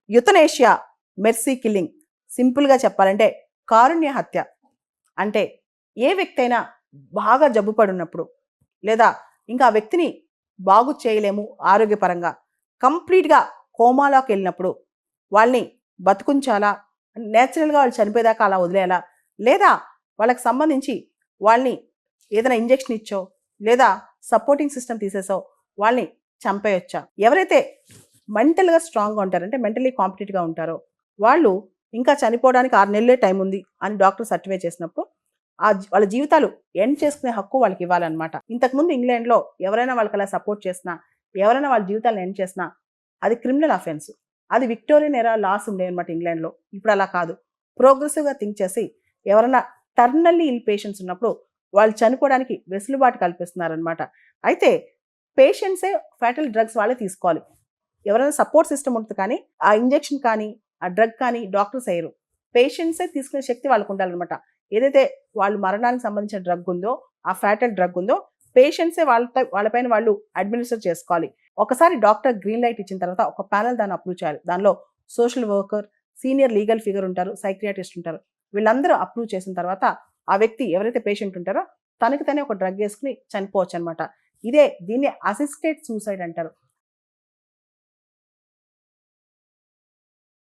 యుతనేషియా, mercy killing. సింపుల్గా చెప్పాలంటే కారుణ్య హత్య. అంటే ఏ వ్యక్తి అయినా బాగా జబ్బు పడున్నప్పుడు లేదా ఇంకా ఆ వ్యక్తిని బాగు చేయలేము ఆరోగ్యపరంగా, కంప్లీట్గా కోమాలోకి వెళ్ళినప్పుడు వాళ్ళని బతుకుంచాలా, నేచురల్గా వాళ్ళు చనిపోయేదాకా అలా వదిలేయాలా, లేదా వాళ్ళకి సంబంధించి వాళ్ళని ఏదైనా ఇంజెక్షన్ ఇచ్చో లేదా సపోర్టింగ్ సిస్టమ్ తీసేసో వాళ్ళని చంపేయొచ్చా? ఎవరైతే మెంటల్గా స్ట్రాంగ్గా ఉంటారో, అంటే మెంటలీ కాంపిటెంట్గా ఉంటారో వాళ్ళు ఇంకా చనిపోవడానికి 6 నెలలే టైం ఉంది అని డాక్టర్ సర్టిఫై చేసినప్పుడు వాళ్ళ జీవితాలు ఎండ్ చేసుకునే హక్కు వాళ్ళకి ఇవ్వాలన్నమాట. ఇంతకుముందు ఇంగ్లాండ్లో ఎవరైనా వాళ్ళకి అలా సపోర్ట్ చేసినా, ఎవరైనా వాళ్ళ జీవితాలను ఎండ్ చేసినా అది క్రిమినల్ అఫెన్స్. అది విక్టోరియన్ ఎరా లాస్ ఉండేవి అనమాట ఇంగ్లాండ్లో. ఇప్పుడు అలా కాదు. ప్రోగ్రెసివ్గా థింక్ చేసి ఎవరైనా టర్మినల్లీ ఇల్ పేషెంట్స్ ఉన్నప్పుడు వాళ్ళు చనిపోవడానికి వెసులుబాటు కల్పిస్తున్నారనమాట. అయితే పేషెంట్సే ఫ్యాటల్ డ్రగ్స్ వాళ్ళే తీసుకోవాలి. ఎవరైనా సపోర్ట్ సిస్టమ్ ఉంటుంది కానీ ఆ ఇంజెక్షన్ కానీ ఆ డ్రగ్ కానీ డాక్టర్స్ వేయరు. పేషెంట్సే తీసుకునే శక్తి వాళ్ళకు ఉండాలన్నమాట. ఏదైతే వాళ్ళు మరణానికి సంబంధించిన డ్రగ్ ఉందో, ఆ ఫ్యాటల్ డ్రగ్ ఉందో పేషెంట్సే వాళ్ళపైన వాళ్ళు అడ్మినిస్టర్ చేసుకోవాలి. ఒకసారి డాక్టర్ గ్రీన్ లైట్ ఇచ్చిన తర్వాత ఒక ప్యానల్ దాన్ని అప్రూవ్ చేయాలి. దానిలో social worker, senior legal figure ఉంటారు, సైక్రియాటిస్ట్ ఉంటారు. వీళ్ళందరూ అప్రూవ్ చేసిన తర్వాత ఆ వ్యక్తి ఎవరైతే పేషెంట్ ఉంటారో తనకి తనే ఒక డ్రగ్ వేసుకుని చనిపోవచ్చు అనమాట. దీన్ని అసిస్టెడ్ సూసైడ్ అంటారు.